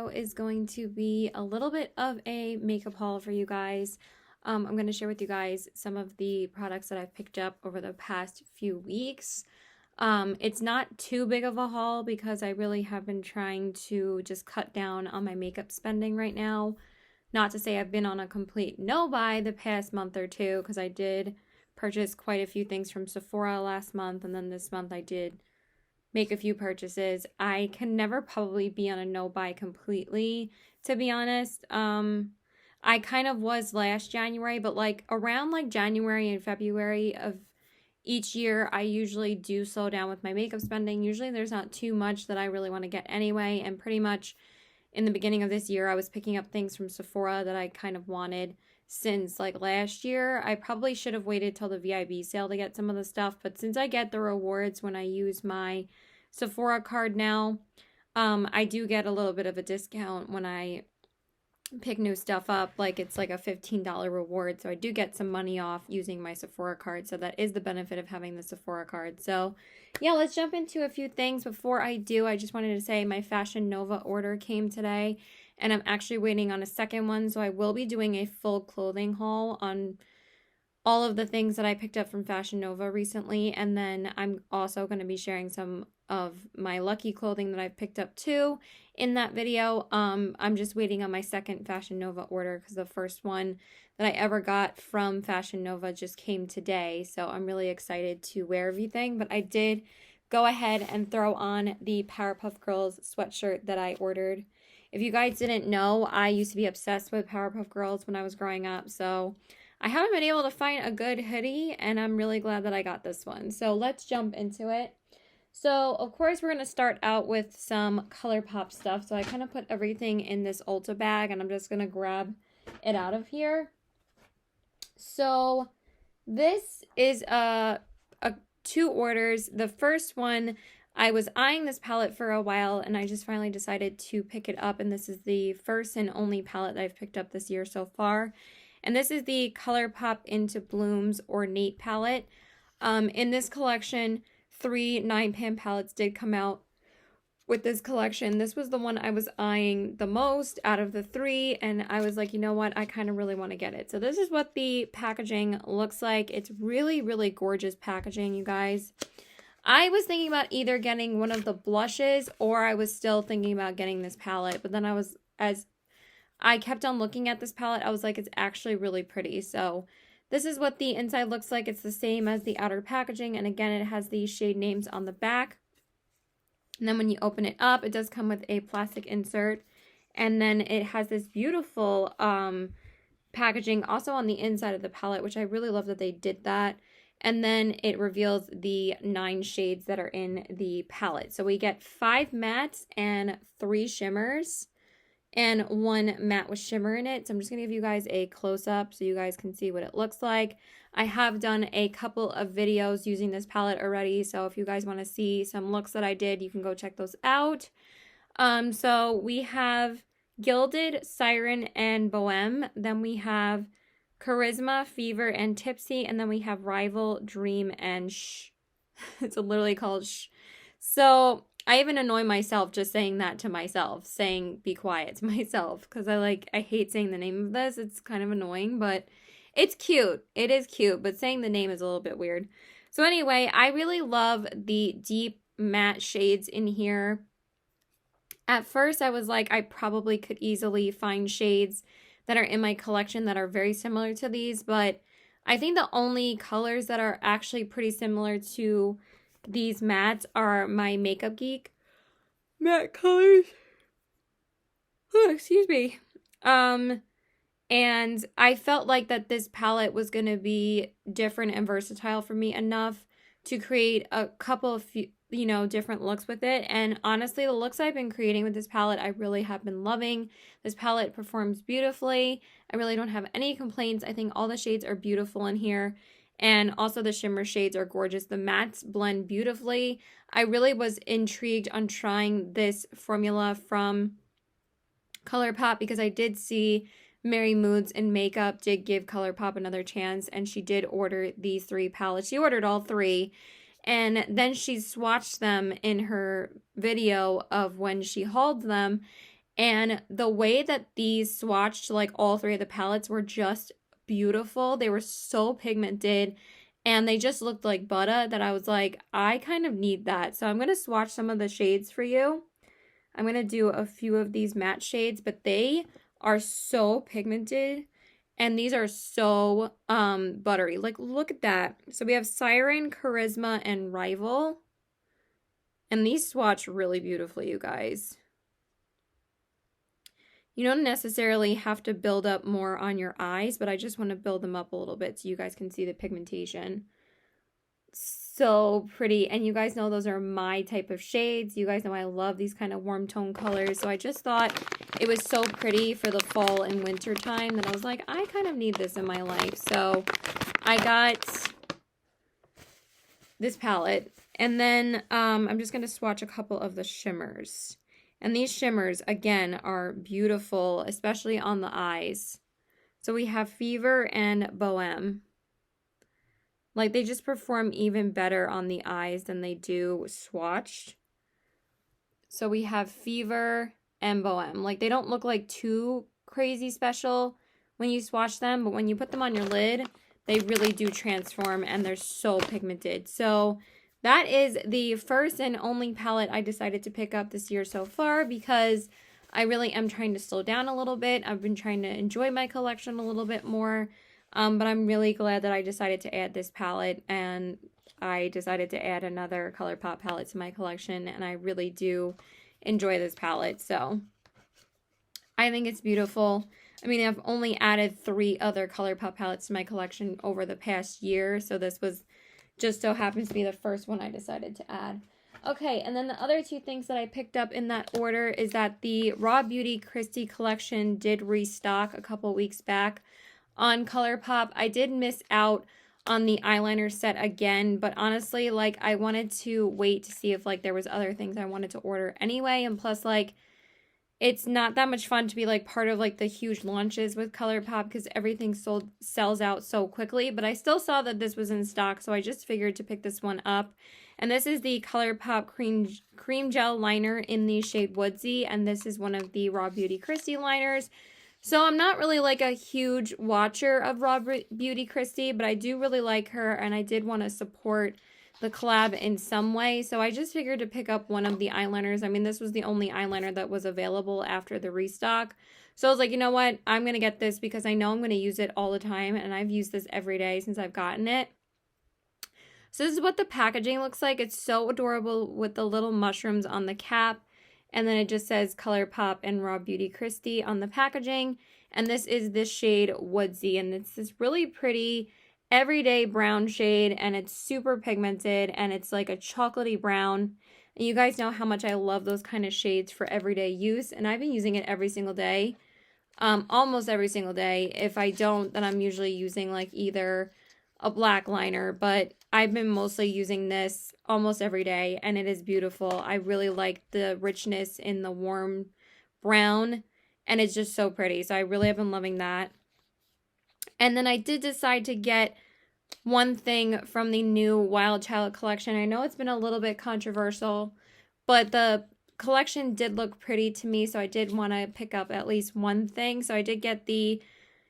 video is going to be a little bit of a makeup haul for you guys. I'm going to share with you guys some of the products that I've picked up over the past few weeks. It's not too big of a haul because I really have been trying to just cut down on my makeup spending right now. Not to say I've been on a complete no-buy the past month or two, because I did purchase quite a few things from Sephora last month, and then this month I did make a few purchases. I can never probably be on a no-buy completely, to be honest. I kind of was last January, but like around like January and February of each year, I usually do slow down with my makeup spending. Usually there's not too much that I really want to get anyway, and pretty much in the beginning of this year, I was picking up things from Sephora that I kind of wanted since like last year. I probably should have waited till the VIB sale to get some of the stuff, but since I get the rewards when I use my Sephora card now, I do get a little bit of a discount when I pick new stuff up. Like it's like a $15 reward, so I do get some money off using my Sephora card. So that is the benefit of having the Sephora card. So yeah, let's jump into a few things. Before I do, I just wanted to say my Fashion Nova order came today, and I'm actually waiting on a second one, so I will be doing a full clothing haul on all of the things that I picked up from Fashion Nova recently, and then I'm also going to be sharing some of my lucky clothing that I've picked up too in that video. I'm just waiting on my second Fashion Nova order because the first one that I ever got from Fashion Nova just came today, so I'm really excited to wear everything. But I did go ahead and throw on the Powerpuff Girls sweatshirt that I ordered. If you guys didn't know, I used to be obsessed with Powerpuff Girls when I was growing up, so I haven't been able to find a good hoodie, and I'm really glad that I got this one. So let's jump into it. So, of course, we're going to start out with some Colourpop stuff. So I kind of put everything in this Ulta bag, and I'm just going to grab it out of here. So this is two orders. The first one, I was eyeing this palette for a while, and I just finally decided to pick it up. And this is the first and only palette that I've picked up this year so far. And this is the Colourpop Into Blooms Ornate palette. In this collection, 3 9-pan palettes did come out with this collection. This was the one I was eyeing the most out of the 3, and I was like, you know what, I kind of really want to get it. So this is what the packaging looks like. It's really, really gorgeous packaging, you guys. I was thinking about either getting one of the blushes, or I was still thinking about getting this palette, but then as I kept on looking at this palette, I was like, it's actually really pretty. So this is what the inside looks like. It's the same as the outer packaging, and again, it has the shade names on the back. And then when you open it up, it does come with a plastic insert, and then it has this beautiful packaging also on the inside of the palette, which I really love that they did that. And then it reveals the 9 shades that are in the palette. So we get 5 mattes and 3 shimmers, and 1 matte with shimmer in it. So I'm just going to give you guys a close-up so you guys can see what it looks like. I have done a couple of videos using this palette already, so if you guys want to see some looks that I did, you can go check those out. So we have Gilded, Siren, and Bohème. Then we have Charisma, Fever, and Tipsy. And then we have Rival, Dream, and Shh. It's literally called Shh. So I even annoy myself just saying that to myself, saying be quiet to myself, because I hate saying the name of this. It's kind of annoying, but it's cute. It is cute, but saying the name is a little bit weird. So anyway, I really love the deep matte shades in here. At first, I was like, I probably could easily find shades that are in my collection that are very similar to these, but I think the only colors that are actually pretty similar to these mattes are my Makeup Geek matte colors. Oh, excuse me. And I felt like that this palette was going to be different and versatile for me enough to create a couple of, different looks with it. And honestly, the looks I've been creating with this palette, I really have been loving. This palette performs beautifully. I really don't have any complaints. I think all the shades are beautiful in here. And also the shimmer shades are gorgeous. The mattes blend beautifully. I really was intrigued on trying this formula from Colourpop because I did see Mary Moods in Makeup did give Colourpop another chance, and she did order these 3 palettes. She ordered all 3, and then she swatched them in her video of when she hauled them, And the way that these swatched, like all three of the palettes, were just beautiful. They were so pigmented and they just looked like butter that I was like, I kind of need that. So I'm going to swatch some of the shades for you. I'm going to do a few of these matte shades, but they are so pigmented and these are so buttery. Like, look at that. So we have Siren, Charisma, and Rival. And these swatch really beautifully, you guys. You don't necessarily have to build up more on your eyes, but I just want to build them up a little bit so you guys can see the pigmentation. So pretty. And you guys know those are my type of shades. You guys know I love these kind of warm tone colors. So I just thought it was so pretty for the fall and winter time that I was like, I kind of need this in my life. So I got this palette. And then I'm just going to swatch a couple of the shimmers. And these shimmers, again, are beautiful, especially on the eyes. So we have Fever and Bohème. Like, they just perform even better on the eyes than they do swatched. So we have Fever and Bohème. Like, they don't look like too crazy special when you swatch them, but when you put them on your lid, they really do transform, and they're so pigmented. So that is the first and only palette I decided to pick up this year so far because I really am trying to slow down a little bit. I've been trying to enjoy my collection a little bit more, but I'm really glad that I decided to add this palette, and I decided to add another Colourpop palette to my collection, and I really do enjoy this palette. So I think it's beautiful. I mean, I've only added 3 other Colourpop palettes to my collection over the past year, so this was just so happens to be the first one I decided to add. Okay, and then the other 2 things that I picked up in that order is that the Raw Beauty Kristi collection did restock a couple weeks back on Colourpop. I did miss out on the eyeliner set again, but honestly, like, I wanted to wait to see if, like, there was other things I wanted to order anyway, and plus, like, it's not that much fun to be like part of like the huge launches with Colourpop because everything sells out so quickly, but I still saw that this was in stock, so I just figured to pick this one up. And this is the Colourpop cream gel liner in the shade Woodsy, and this is one of the Raw Beauty Kristi liners. So I'm not really like a huge watcher of Raw Beauty Kristi, but I do really like her, and I did want to support the collab in some way, so I just figured to pick up one of the eyeliners. I mean, this was the only eyeliner that was available after the restock, so I was like, you know what, I'm gonna get this because I know I'm gonna use it all the time, and I've used this every day since I've gotten it. So this is what the packaging looks like. It's so adorable with the little mushrooms on the cap, and then it just says Colourpop and Raw Beauty Kristi on the packaging, and this is this shade Woodsy, and it's this really pretty everyday brown shade, and it's super pigmented, and it's like a chocolatey brown, and you guys know how much I love those kind of shades for everyday use, and I've been using it every single day, almost every single day. If I don't, then I'm usually using like either a black liner, but I've been mostly using this almost every day, and it is beautiful. I really like the richness in the warm brown, and it's just so pretty, so I really have been loving that. And then I did decide to get one thing from the new Wild Child collection. I know it's been a little bit controversial, but the collection did look pretty to me, so I did want to pick up at least one thing. So I did get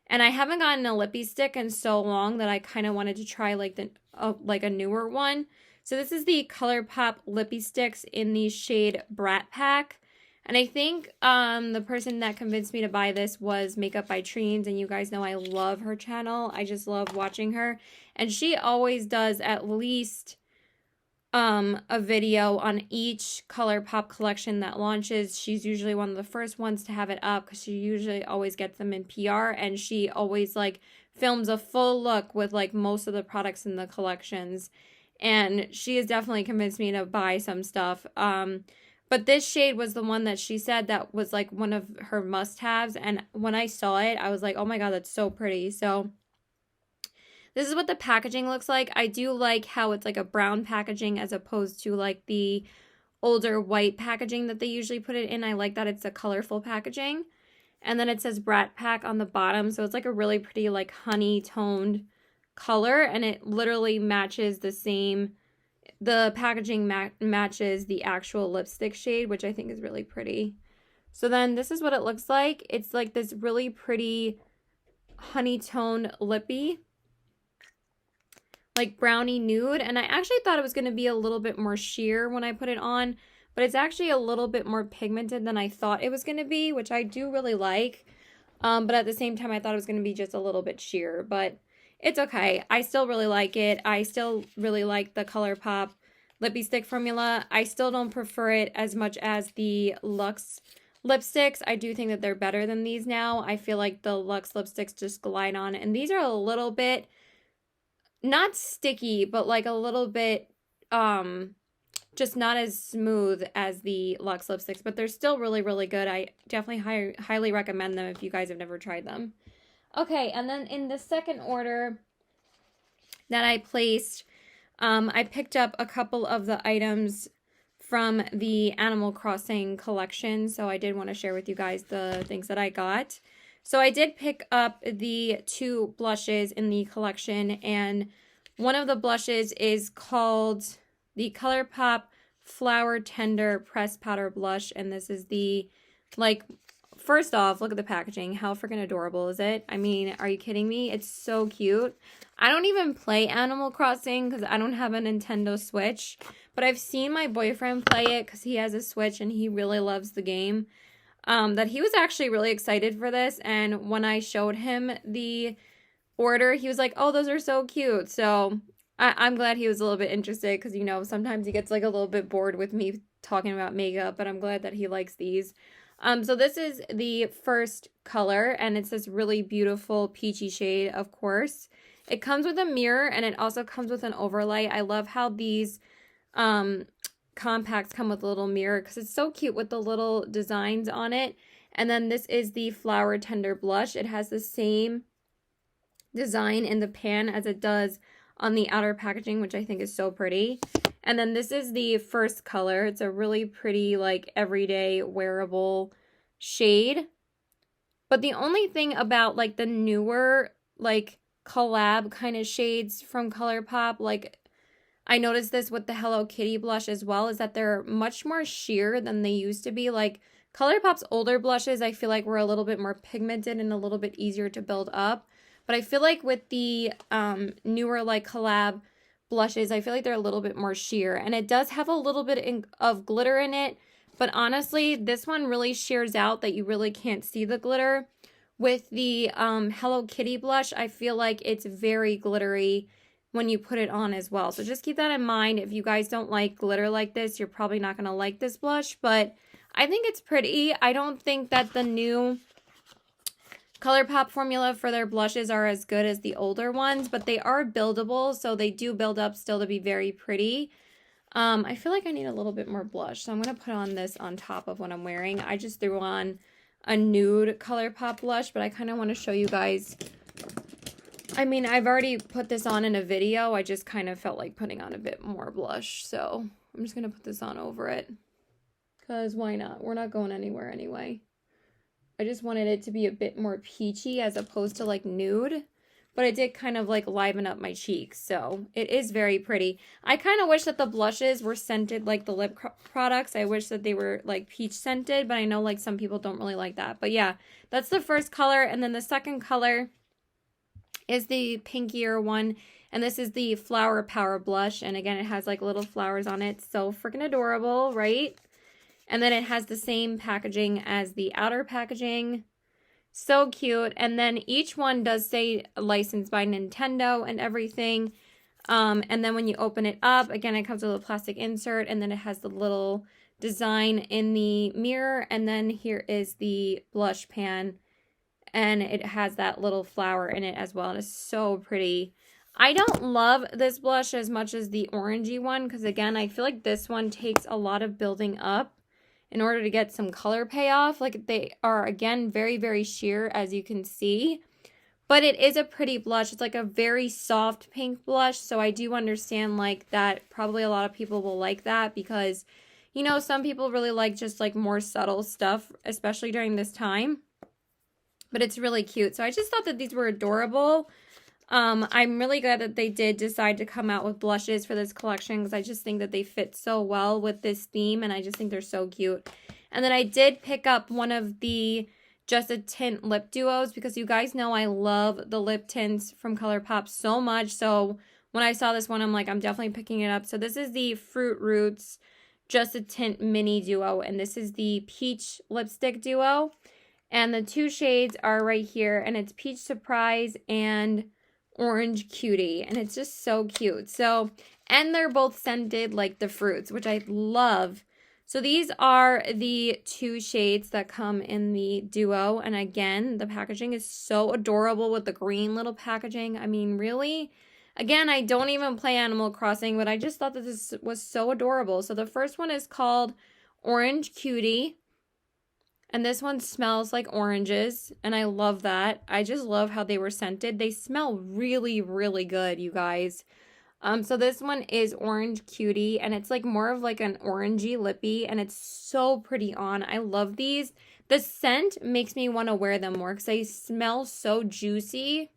and I haven't gotten a lippy stick in so long that I kind of wanted to try like a newer one. So this is the Colourpop lippy sticks in the shade Brat Pack. And I think the person that convinced me to buy this was Makeup by Treens, and you guys know I love her channel. I just love watching her, and she always does at least a video on each Colourpop collection that launches. She's usually one of the first ones to have it up because she usually always gets them in PR, and she always like films a full look with like most of the products in the collections, and she has definitely convinced me to buy some stuff. But this shade was the one that she said that was like one of her must-haves, and when I saw it, I was like, oh my god, that's so pretty. So this is what the packaging looks like. I do like how it's like a brown packaging as opposed to like the older white packaging that they usually put it in. I like that it's a colorful packaging. And then it says Brat Pack on the bottom, so it's like a really pretty like honey toned color, and it literally matches the packaging matches the actual lipstick shade, which I think is really pretty. So then this is what it looks like. It's like this really pretty honey tone lippy, like brownie nude. And I actually thought it was going to be a little bit more sheer when I put it on, but it's actually a little bit more pigmented than I thought it was going to be, which I do really like. But at the same time, I thought it was going to be just a little bit sheer, but it's okay. I still really like it. I still really like the Colourpop lippy stick formula. I still don't prefer it as much as the Luxe lipsticks. I do think that they're better than these now. I feel like the Luxe lipsticks just glide on, and these are a little bit, not sticky, but like a little bit, just not as smooth as the Luxe lipsticks, but they're still really, really good. I definitely highly recommend them if you guys have never tried them. Okay, and then in the second order that I placed, I picked up a couple of the items from the Animal Crossing collection, so I did want to share with you guys the things that I got. So I did pick up the 2 blushes in the collection, and one of the blushes is called the Colourpop Flower Tender Pressed Powder Blush, and this is the, like, first off, look at the packaging. How freaking adorable is it? I mean, are you kidding me? It's so cute. I don't even play Animal Crossing because I don't have a Nintendo Switch, but I've seen my boyfriend play it because he has a Switch and he really loves the game. That he was actually really excited for this, and when I showed him the order, he was like, oh, those are so cute. So I'm glad he was a little bit interested because, you know, sometimes he gets like a little bit bored with me talking about makeup, but I'm glad that he likes these. So this is the first color, and it's this really beautiful peachy shade, of course. It comes with a mirror, and it also comes with an overlay. I love how these compacts come with a little mirror because it's so cute with the little designs on it. And then this is the Flower Tender Blush. It has the same design in the pan as it does on the outer packaging, which I think is so pretty. And then this is the first color. It's a really pretty, like, everyday wearable shade. But the only thing about, like, the newer, like, collab kind of shades from Colourpop, like, I noticed this with the Hello Kitty blush as well, is that they're much more sheer than they used to be. Like, Colourpop's older blushes, I feel like were a little bit more pigmented and a little bit easier to build up. But I feel like with the newer, like, collab blushes, I feel like they're a little bit more sheer. And it does have a little bit of glitter in it. But honestly, this one really sheers out that you really can't see the glitter. With the Hello Kitty blush, I feel like it's very glittery when you put it on as well. So just keep that in mind. If you guys don't like glitter like this, you're probably not going to like this blush. But I think it's pretty. I don't think that the new Colourpop formula for their blushes are as good as the older ones, but they are buildable, so they do build up still to be very pretty. I feel like I need a little bit more blush, so I'm going to put on this on top of what I'm wearing. I just threw on a nude Colourpop blush, but I kind of want to show you guys. I mean, I've already put this on in a video. I just kind of felt like putting on a bit more blush, so I'm just going to put this on over it. Because why not? We're not going anywhere anyway. I just wanted it to be a bit more peachy as opposed to like nude. But it did kind of like liven up my cheeks. So it is very pretty. I kind of wish that the blushes were scented like the lip products. I wish that they were like peach scented. But I know like some people don't really like that. But yeah, that's the first color. And then the second color is the pinkier one. And this is the Flower Power Blush. And again, it has like little flowers on it. So freaking adorable, right? And then it has the same packaging as the outer packaging. So cute. And then each one does say licensed by Nintendo and everything. And then when you open it up, again, it comes with a plastic insert. And then it has the little design in the mirror. And then here is the blush pan. And it has that little flower in it as well. And it's so pretty. I don't love this blush as much as the orangey one. Because again, I feel like this one takes a lot of building up in order to get some color payoff. Like they are, again, very, very sheer, as you can see. But it is a pretty blush. It's like a very soft pink blush. So I do understand like that probably a lot of people will like that because, you know, some people really like just like more subtle stuff, especially during this time. But it's really cute. So I just thought that these were adorable. I'm really glad that they did decide to come out with blushes for this collection because I just think that they fit so well with this theme and I just think they're so cute. And then I did pick up one of the Just a Tint lip duos because you guys know I love the lip tints from Colourpop so much. So when I saw this one, I'm like, I'm definitely picking it up. So this is the Fruit Roots Just a Tint mini duo, and this is the Peach lipstick duo. And the two shades are right here, and it's Peach Surprise and Orange Cutie, and it's just so cute. So, and they're both scented like the fruits, which I love. So these are the two shades that come in the duo, and again, the packaging is so adorable with the green little packaging. I mean, really? Again, I don't even play Animal Crossing, but I just thought that this was so adorable. So the first one is called Orange Cutie. And this one smells like oranges, and I love that. I just love how they were scented. They smell really, really good, you guys. So this one is Orange Cutie, and it's like more of like an orangey lippy, and it's so pretty on. I love these. The scent makes me want to wear them more because they smell so juicy.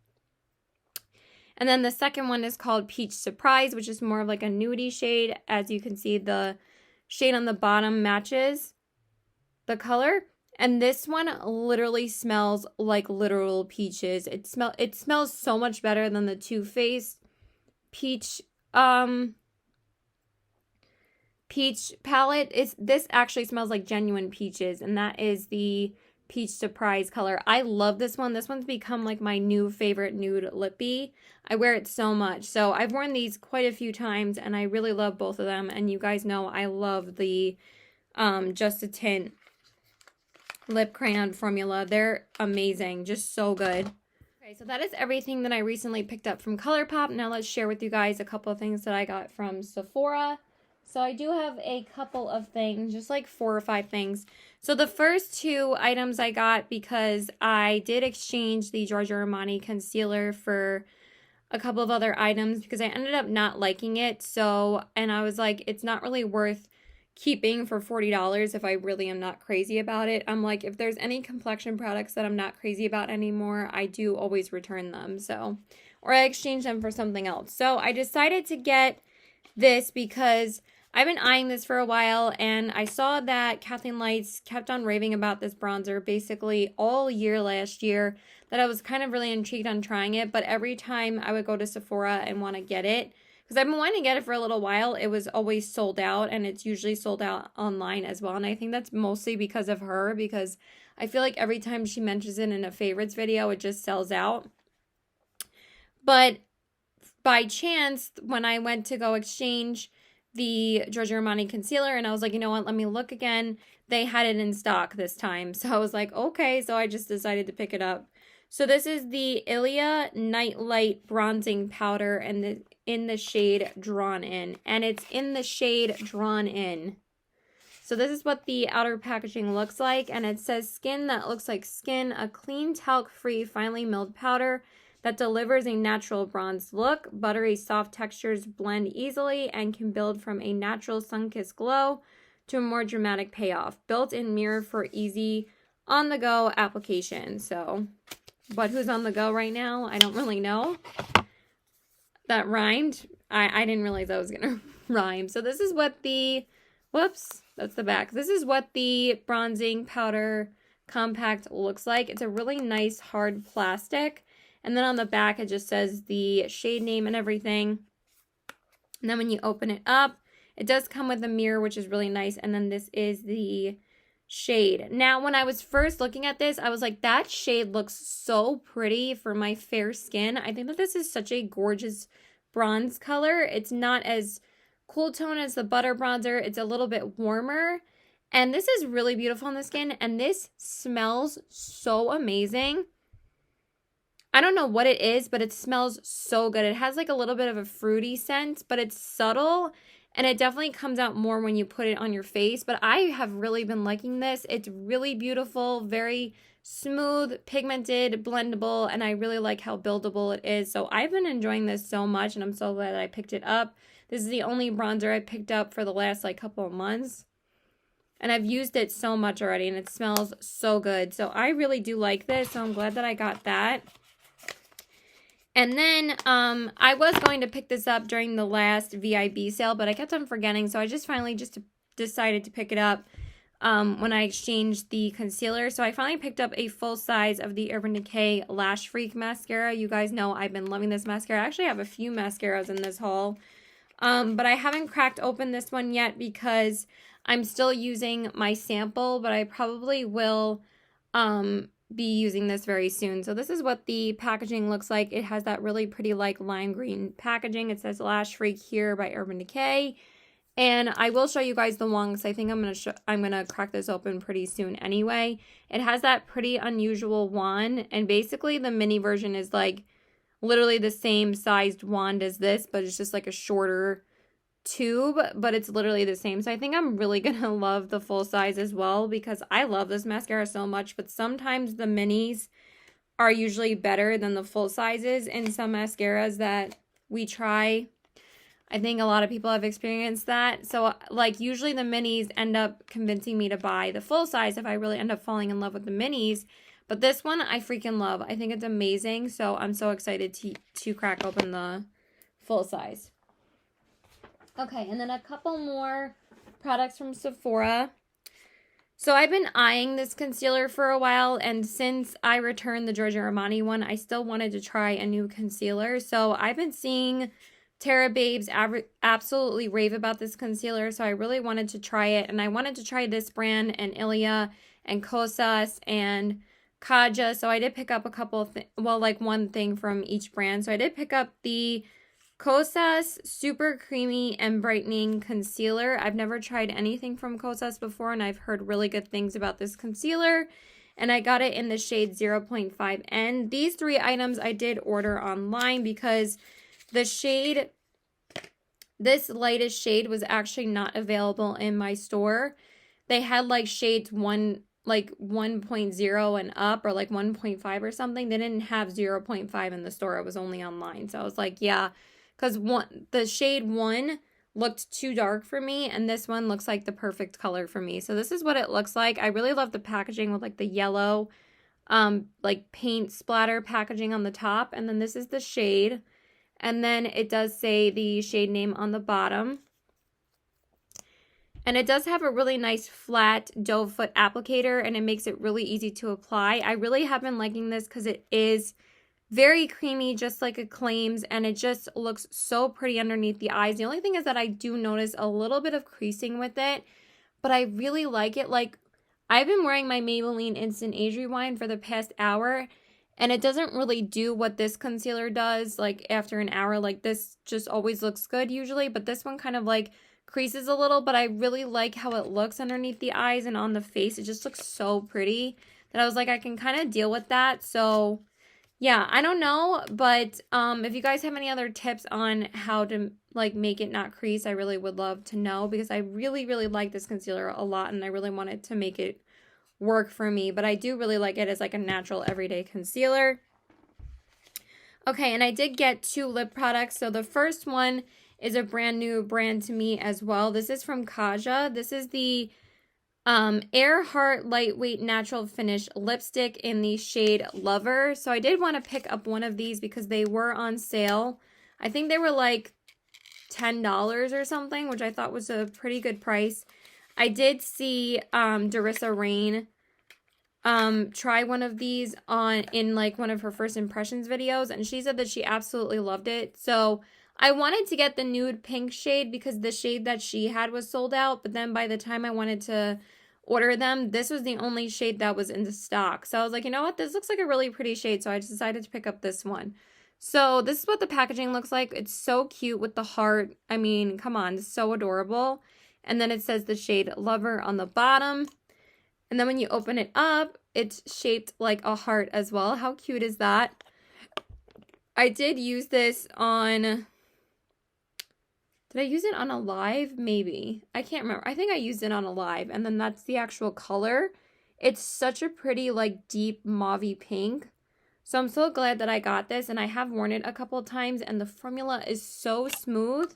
And then the second one is called Peach Surprise, which is more of like a nudie shade. As you can see, the shade on the bottom matches the color. And this one literally smells like literal peaches. It smells so much better than the Too Faced peach peach palette. This actually smells like genuine peaches, and that is the Peach Surprise color. I love this one. This one's become like my new favorite nude lippy. I wear it so much. So I've worn these quite a few times, and I really love both of them. And you guys know I love the Just a Tint lip crayon formula. They're amazing, just so good. Okay, so that is everything that I recently picked up from Colourpop. Now let's share with you guys a couple of things that I got from Sephora. So I do have a couple of things, just like 4 or 5 things. So the first 2 items I got because I did exchange the Giorgio Armani concealer for a couple of other items because I ended up not liking it. So, and I was like, it's not really worth keeping for $40 if I really am not crazy about it. I'm like, if there's any complexion products that I'm not crazy about anymore, I do always return them. So, or I exchange them for something else. So I decided to get this because I've been eyeing this for a while, and I saw that Kathleen Lights kept on raving about this bronzer basically all year last year, that I was kind of really intrigued on trying it. But every time I would go to Sephora and want to get it, because I've been wanting to get it for a little while, it was always sold out, and it's usually sold out online as well. And I think that's mostly because of her, because I feel like every time she mentions it in a favorites video, it just sells out. But by chance, when I went to go exchange the Giorgio Armani concealer, and I was like, you know what, let me look again, they had it in stock this time. So I was like, okay, so I just decided to pick it up. So this is the Ilia Nightlight Bronzing Powder, and in the shade Drawn In. And it's in the shade Drawn In. So this is what the outer packaging looks like. And it says skin that looks like skin, a clean talc-free finely milled powder that delivers a natural bronzed look. Buttery soft textures blend easily and can build from a natural sun-kissed glow to a more dramatic payoff. Built-in mirror for easy on-the-go application. So, but who's on the go right now? I don't really know. That rhymed. I didn't realize I was going to rhyme. So this is what the, whoops, that's the back. This is what the bronzing powder compact looks like. It's a really nice hard plastic. And then on the back, it just says the shade name and everything. And then when you open it up, it does come with a mirror, which is really nice. And then this is the shade. Now, when I was first looking at this, I was like, that shade looks so pretty for my fair skin. I think that this is such a gorgeous bronze color. It's not as cool tone as the butter bronzer. It's a little bit warmer. And this is really beautiful on the skin. And this smells so amazing. I don't know what it is, but it smells so good. It has like a little bit of a fruity scent, but it's subtle. And it definitely comes out more when you put it on your face. But I have really been liking this. It's really beautiful, very smooth, pigmented, blendable. And I really like how buildable it is. So I've been enjoying this so much. And I'm so glad that I picked it up. This is the only bronzer I picked up for the last like couple of months. And I've used it so much already. And it smells so good. So I really do like this. So I'm glad that I got that. And then I was going to pick this up during the last VIB sale, but I kept on forgetting, so I just finally just decided to pick it up. when I exchanged the concealer. So I finally picked up a full size of the Urban Decay Lash Freak mascara. You guys know I've been loving this mascara. I actually have a few mascaras in this haul. But I haven't cracked open this one yet because I'm still using my sample, but I probably will be using this very soon. So this is what the packaging looks like. It has that really pretty like lime green packaging. It says Lash Freak here by Urban Decay. And I will show you guys the wand because I think I'm gonna crack this open pretty soon anyway. It has that pretty unusual wand, and basically the mini version is like literally the same sized wand as this, but it's just like a shorter tube, but it's literally the same. So I think I'm really gonna love the full size as well because I love this mascara so much, but sometimes the minis are usually better than the full sizes in some mascaras that we try. I think a lot of people have experienced that. So like usually the minis end up convincing me to buy the full size if I really end up falling in love with the minis. But this one I freaking love. I think it's amazing. So I'm so excited to crack open the full size. Okay, and then a couple more products from Sephora. So I've been eyeing this concealer for a while, and since I returned the Giorgio Armani one, I still wanted to try a new concealer. So I've been seeing Tara Babes absolutely rave about this concealer, so I really wanted to try it. And I wanted to try this brand and Ilia and Kosas and Kaja. So I did pick up a couple, like one thing from each brand. So I did pick up the Kosas Super Creamy and Brightening Concealer. I've never tried anything from Kosas before, and I've heard really good things about this concealer. And I got it in the shade 0.5N. These three items I did order online because the shade, this lightest shade was actually not available in my store. They had like shades 1.0 and up, or like 1.5 or something. They didn't have 0.5 in the store. It was only online. So I was like, yeah, because the shade 1 looked too dark for me, and this one looks like the perfect color for me. So this is what it looks like. I really love the packaging with like the yellow like paint splatter packaging on the top, and then this is the shade. And then it does say the shade name on the bottom. And it does have a really nice flat doe foot applicator, and it makes it really easy to apply. I really have been liking this because it is very creamy, just like it claims, and it just looks so pretty underneath the eyes. The only thing is that I do notice a little bit of creasing with it, but I really like it. Like, I've been wearing my Maybelline Instant Age Rewind for the past hour, and it doesn't really do what this concealer does, like, after an hour. Like, this just always looks good usually, but this one kind of, like, creases a little, but I really like how it looks underneath the eyes and on the face. It just looks so pretty that I was like, I can kind of deal with that. So, yeah, I don't know, but if you guys have any other tips on how to, like, make it not crease, I really would love to know, because I really, really like this concealer a lot, and I really wanted to make it work for me, but I do really like it as like a natural everyday concealer. Okay, and I did get two lip products. So the first one is a brand new brand to me as well. This is from Kaja. This is the Earhart Lightweight Natural Finish Lipstick in the shade Lover. So I did want to pick up one of these because they were on sale. I think they were like $10 or something, which I thought was a pretty good price. I did see Darissa Rain try one of these in like one of her first impressions videos, and she said that she absolutely loved it. So I wanted to get the nude pink shade because the shade that she had was sold out, but then by the time I wanted to order them, this was the only shade that was in the stock. So I was like, you know what, this looks like a really pretty shade, so I just decided to pick up this one. So this is what the packaging looks like. It's so cute with the heart. I mean, come on, it's so adorable. And then it says the shade Lover on the bottom. And then when you open it up, it's shaped like a heart as well. How cute is that? I did use this on... Did I use it on a live? Maybe. I can't remember. I think I used it on a live. And then that's the actual color. It's such a pretty, like, deep mauve-y pink. So I'm so glad that I got this. And I have worn it a couple of times. And the formula is so smooth.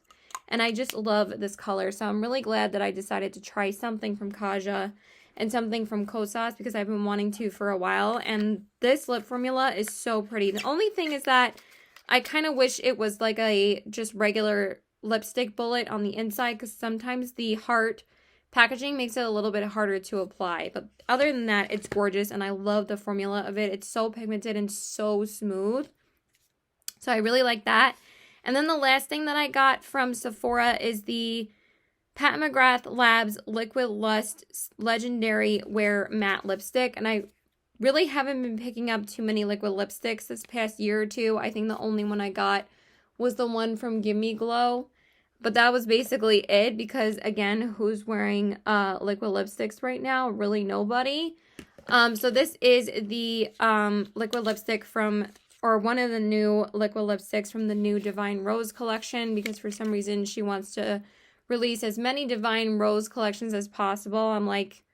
And I just love this color. So I'm really glad that I decided to try something from Kaja and something from Kosas, because I've been wanting to for a while. And this lip formula is so pretty. The only thing is that I kind of wish it was like a just regular lipstick bullet on the inside, because sometimes the heart packaging makes it a little bit harder to apply. But other than that, it's gorgeous, and I love the formula of it. It's so pigmented and so smooth. So I really like that. And then the last thing that I got from Sephora is the Pat McGrath Labs Liquid Lust Legendary Wear Matte Lipstick. And I really haven't been picking up too many liquid lipsticks this past year or two. I think the only one I got was the one from Gimme Glow. But that was basically it because, again, who's wearing liquid lipsticks right now? Really nobody. So this is the liquid lipstick from, or one of the new liquid lipsticks from the new Divine Rose collection, because for some reason she wants to release as many Divine Rose collections as possible. I'm like,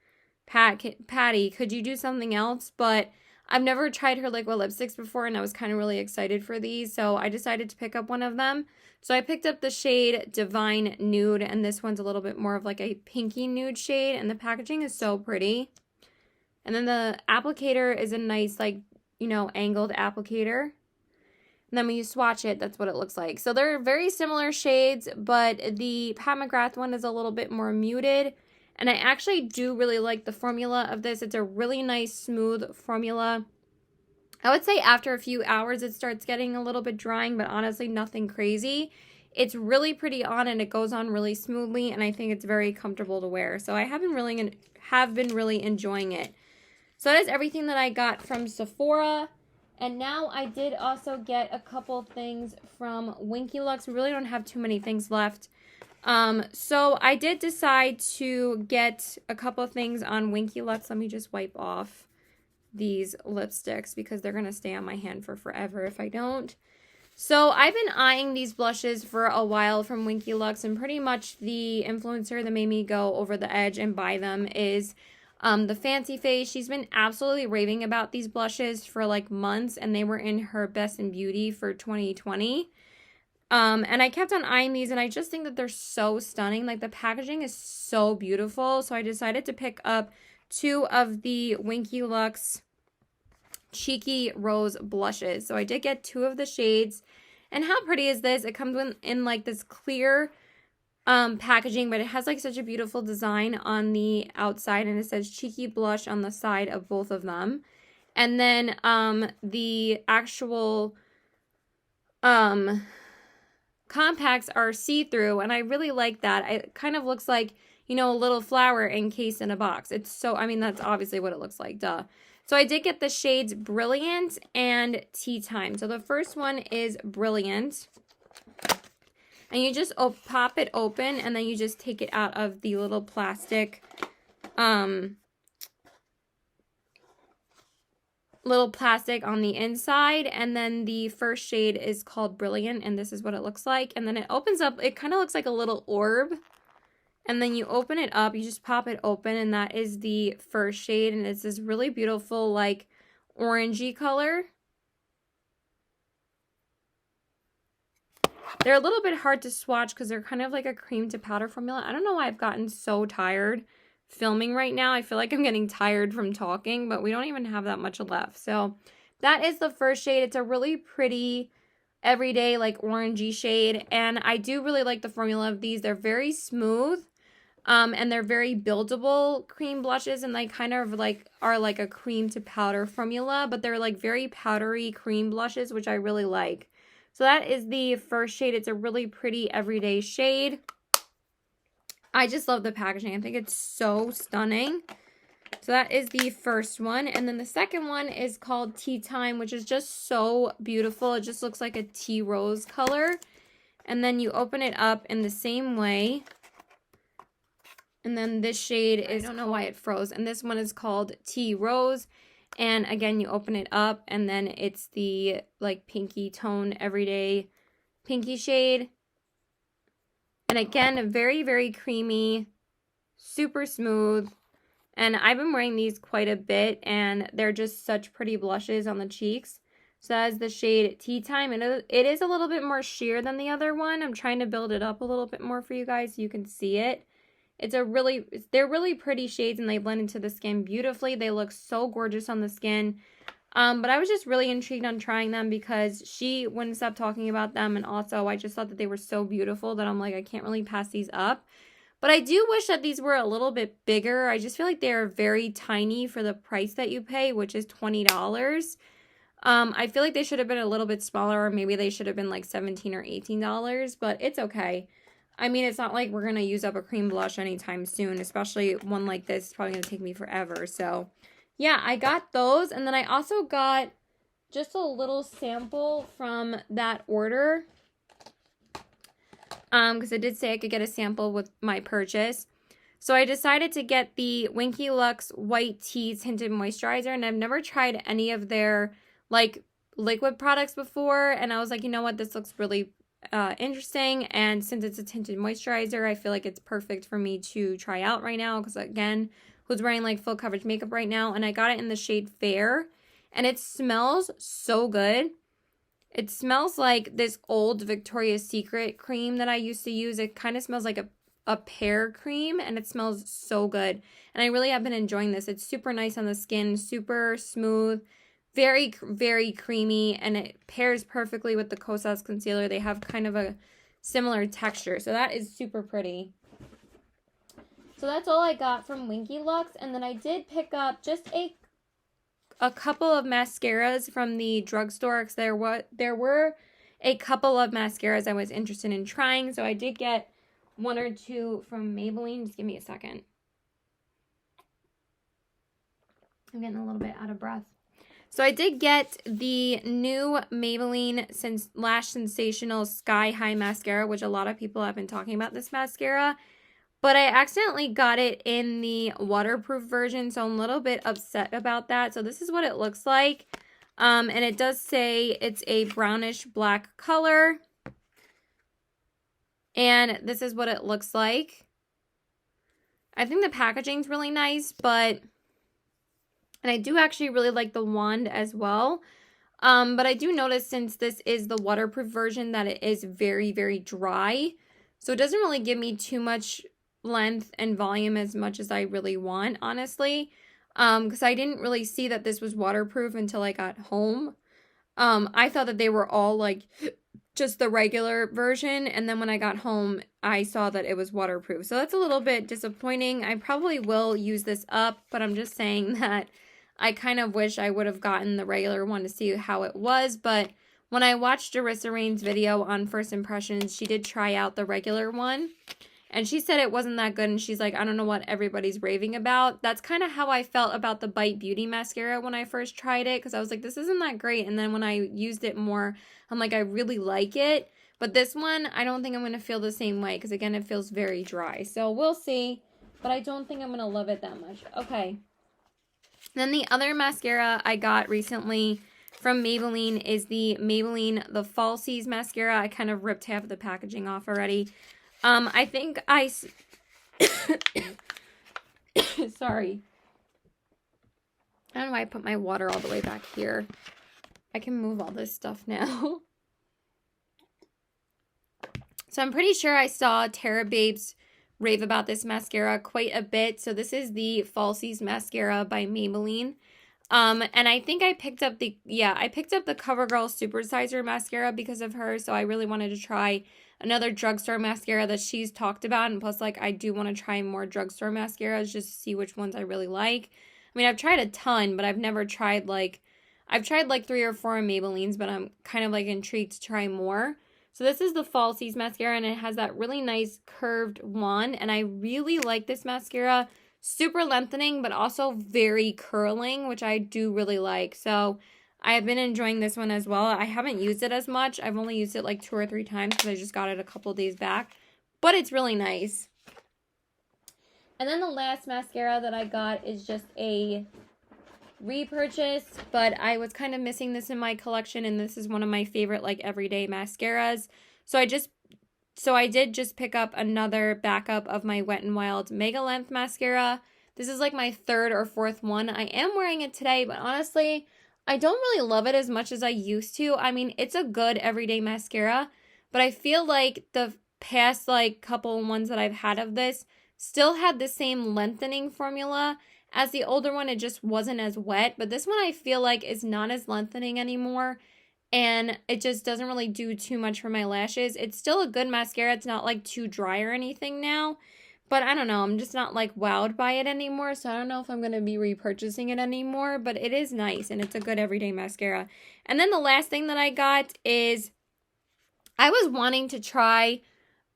Patty, could you do something else? But I've never tried her liquid lipsticks before, and I was kind of really excited for these, so I decided to pick up one of them. So I picked up the shade Divine Nude, and this one's a little bit more of like a pinky nude shade, and the packaging is so pretty. And then the applicator is a nice, like, you know, angled applicator. And then when you swatch it, that's what it looks like. So they're very similar shades, but the Pat McGrath one is a little bit more muted. And I actually do really like the formula of this. It's a really nice, smooth formula. I would say after a few hours, it starts getting a little bit drying, but honestly, nothing crazy. It's really pretty on, and it goes on really smoothly, and I think it's very comfortable to wear. So I have been really enjoying it. So that is everything that I got from Sephora. And now I did also get a couple things from Winky Lux. We really don't have too many things left. So I did decide to get a couple of things on Winky Lux. Let me just wipe off these lipsticks because they're going to stay on my hand for forever if I don't. So I've been eyeing these blushes for a while from Winky Lux, and pretty much the influencer that made me go over the edge and buy them is the Fancy Face. She's been absolutely raving about these blushes for like months, and they were in her Best in Beauty for 2020. And I kept on eyeing these, and I just think that they're so stunning. Like, the packaging is so beautiful. So I decided to pick up 2 of the Winky Lux Cheeky Rose blushes. So I did get 2 of the shades. And how pretty is this? It comes in like this clear packaging, but it has like such a beautiful design on the outside, and it says Cheeky Blush on the side of both of them. And then the actual compacts are see-through, and I really like that. It kind of looks like, you know, a little flower encased in a box. It's so, I mean, that's obviously what it looks like, duh. So I did get the shades Brilliant and Tea Time. So the first one is Brilliant. And you just pop it open, and then you just take it out of the little plastic, on the inside. And then the first shade is called Brilliant, and this is what it looks like. And then it opens up, it kind of looks like a little orb. And then you open it up, you just pop it open, and that is the first shade. And it's this really beautiful, like, orangey color. They're a little bit hard to swatch because they're kind of like a cream to powder formula. I don't know why I've gotten so tired filming right now. I feel like I'm getting tired from talking, but we don't even have that much left. So that is the first shade. It's a really pretty everyday, like, orangey shade. And I do really like the formula of these. They're very smooth. And they're very buildable cream blushes, and they kind of like are like a cream to powder formula, but they're like very powdery cream blushes, which I really like. So that is the first shade. It's a really pretty everyday shade. I just love the packaging. I think it's so stunning. So that is the first one. And then the second one is called Tea Time, which is just so beautiful. It just looks like a tea rose color. And then you open it up in the same way. And then this shade is, I don't know why it froze. And this one is called Tea Rose. And again, you open it up, and then it's the like pinky tone everyday pinky shade. And again, very, very creamy, super smooth. And I've been wearing these quite a bit, and they're just such pretty blushes on the cheeks. So that is the shade Tea Time. And it is a little bit more sheer than the other one. I'm trying to build it up a little bit more for you guys so you can see it. They're really pretty shades, and they blend into the skin beautifully. They look so gorgeous on the skin. But I was just really intrigued on trying them because she wouldn't stop talking about them. And also, I just thought that they were so beautiful that I'm like, I can't really pass these up. But I do wish that these were a little bit bigger. I just feel like they're very tiny for the price that you pay, which is $20. I feel like they should have been a little bit smaller, or maybe they should have been like $17 or $18, but it's okay. I mean, it's not like we're going to use up a cream blush anytime soon, especially one like this. It's probably going to take me forever. So, yeah, I got those. And then I also got just a little sample from that order. Because it did say I could get a sample with my purchase. So I decided to get the Winky Lux White Tea Tinted Moisturizer. And I've never tried any of their, like, liquid products before. And I was like, you know what? This looks really interesting. And since it's a tinted moisturizer, I feel like it's perfect for me to try out right now. Because, again, who's wearing, like, full coverage makeup right now. And I got it in the shade Fair. And it smells so good. It smells like this old Victoria's Secret cream that I used to use. It kind of smells like a pear cream, and it smells so good. And I really have been enjoying this. It's super nice on the skin, super smooth, very, very creamy, and it pairs perfectly with the Kosas concealer. They have kind of a similar texture, so that is super pretty. So that's all I got from Winky Lux, and then I did pick up just a couple of mascaras from the drugstore, because there were a couple of mascaras I was interested in trying. So I did get one or two from Maybelline. Just give me a second. I'm getting a little bit out of breath. So I did get the new Maybelline Lash Sensational Sky High Mascara, which a lot of people have been talking about this mascara. But I accidentally got it in the waterproof version, so I'm a little bit upset about that. So this is what it looks like. And it does say it's a brownish black color. And this is what it looks like. I think the packaging's really nice, and I do actually really like the wand as well. But I do notice, since this is the waterproof version, that it is very, very dry. So it doesn't really give me too much length and volume as much as I really want, honestly, because I didn't really see that this was waterproof until I got home. I thought that they were all like just the regular version, and then when I got home I saw that it was waterproof, so that's a little bit disappointing. I probably will use this up, but I'm just saying that I kind of wish I would have gotten the regular one to see how it was. But when I watched Jarissa Rain's video on First Impressions, she did try out the regular one, and she said it wasn't that good, and she's like, I don't know what everybody's raving about. That's kind of how I felt about the Bite Beauty mascara when I first tried it, because I was like, this isn't that great. And then when I used it more, I'm like, I really like it. But this one, I don't think I'm going to feel the same way, because again, it feels very dry. So we'll see, but I don't think I'm going to love it that much. Okay. Then the other mascara I got recently from Maybelline is the Maybelline The Falsies mascara. I kind of ripped half of the packaging off already. I think sorry. I don't know why I put my water all the way back here. I can move all this stuff now. So I'm pretty sure I saw Tara Babes rave about this mascara quite a bit. So this is the Falsies mascara by Maybelline. And I think I picked up the CoverGirl Supersizer mascara because of her. So I really wanted to try another drugstore mascara that she's talked about. And plus, like, I do want to try more drugstore mascaras just to see which ones I really like. I mean, I've tried a ton, but I've never tried, like, I've tried like 3 or 4 Maybellines, but I'm kind of like intrigued to try more. So this is the Falsies mascara, and it has that really nice curved wand. And I really like this mascara. Super lengthening, but also very curling, which I do really like. So I have been enjoying this one as well. I haven't used it as much. I've only used it like 2 or 3 times because I just got it a couple days back. But it's really nice. And then the last mascara that I got is just a repurchase, but I was kind of missing this in my collection, and this is one of my favorite like everyday mascaras. So I did just pick up another backup of my Wet n Wild Mega Length mascara. This is like my 3rd or 4th one. I am wearing it today, but honestly, I don't really love it as much as I used to. I mean, it's a good everyday mascara, but I feel like the past like couple ones that I've had of this still had the same lengthening formula as the older one. It just wasn't as wet, but this one I feel like is not as lengthening anymore, and it just doesn't really do too much for my lashes. It's still a good mascara. It's not like too dry or anything now, But I don't know, I'm just not like wowed by it anymore, so I don't know if I'm going to be repurchasing it anymore, but it is nice and it's a good everyday mascara. And then the last thing that I got is I was wanting to try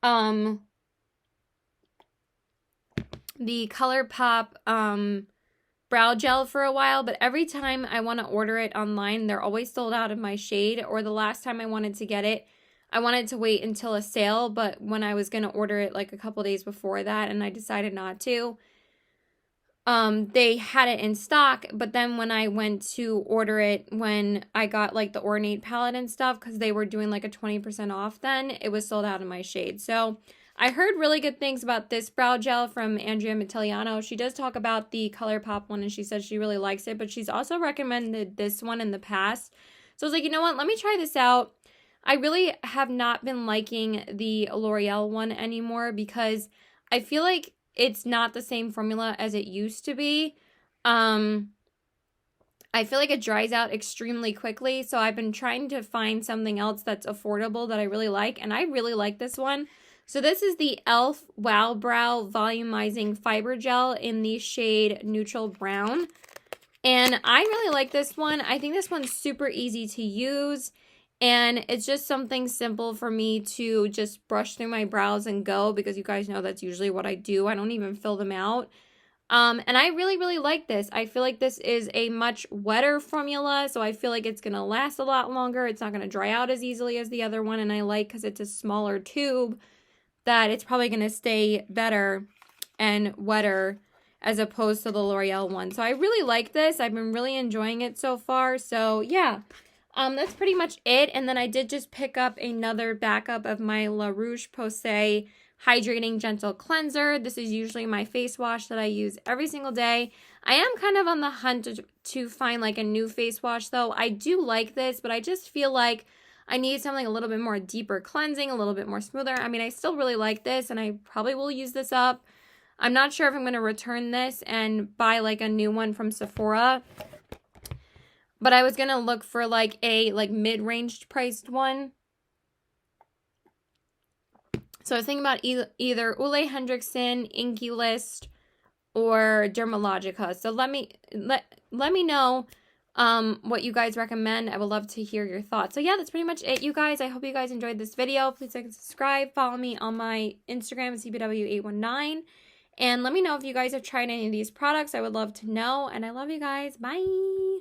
the Colourpop brow gel for a while, but every time I want to order it online, they're always sold out of my shade, or the last time I wanted to get it, I wanted to wait until a sale, but when I was going to order it like a couple days before that and I decided not to, they had it in stock, but then when I went to order it, when I got like the Ornate palette and stuff, because they were doing like a 20% off then, it was sold out of my shade. So I heard really good things about this brow gel from Andrea Matteliano. She does talk about the Colourpop one and she says she really likes it, but she's also recommended this one in the past. So I was like, you know what, let me try this out. I really have not been liking the L'Oreal one anymore because I feel like it's not the same formula as it used to be. I feel like it dries out extremely quickly, so I've been trying to find something else that's affordable that I really like, and I really like this one. So this is the e.l.f. Wow Brow Volumizing Fiber Gel in the shade Neutral Brown. And I really like this one. I think this one's super easy to use. And it's just something simple for me to just brush through my brows and go, because you guys know that's usually what I do. I don't even fill them out. And I really, really like this. I feel like this is a much wetter formula, so I feel like it's going to last a lot longer. It's not going to dry out as easily as the other one, and I like, because it's a smaller tube, that it's probably going to stay better and wetter as opposed to the L'Oreal one. So I really like this. I've been really enjoying it so far. So yeah, that's pretty much it. And then I did just pick up another backup of my La Roche-Posay Hydrating Gentle Cleanser. This is usually my face wash that I use every single day. I am kind of on the hunt to find like a new face wash though. I do like this, but I just feel like I need something a little bit more deeper cleansing, a little bit more smoother. I mean, I still really like this and I probably will use this up. I'm not sure if I'm going to return this and buy like a new one from Sephora. But I was going to look for like a mid-range priced one. So I was thinking about either Ole Henriksen, Inky List, or Dermalogica. So let me know what you guys recommend. I would love to hear your thoughts. So yeah, that's pretty much it, you guys. I hope you guys enjoyed this video. Please like and subscribe. Follow me on my Instagram, CBW819. And let me know if you guys have tried any of these products. I would love to know. And I love you guys. Bye.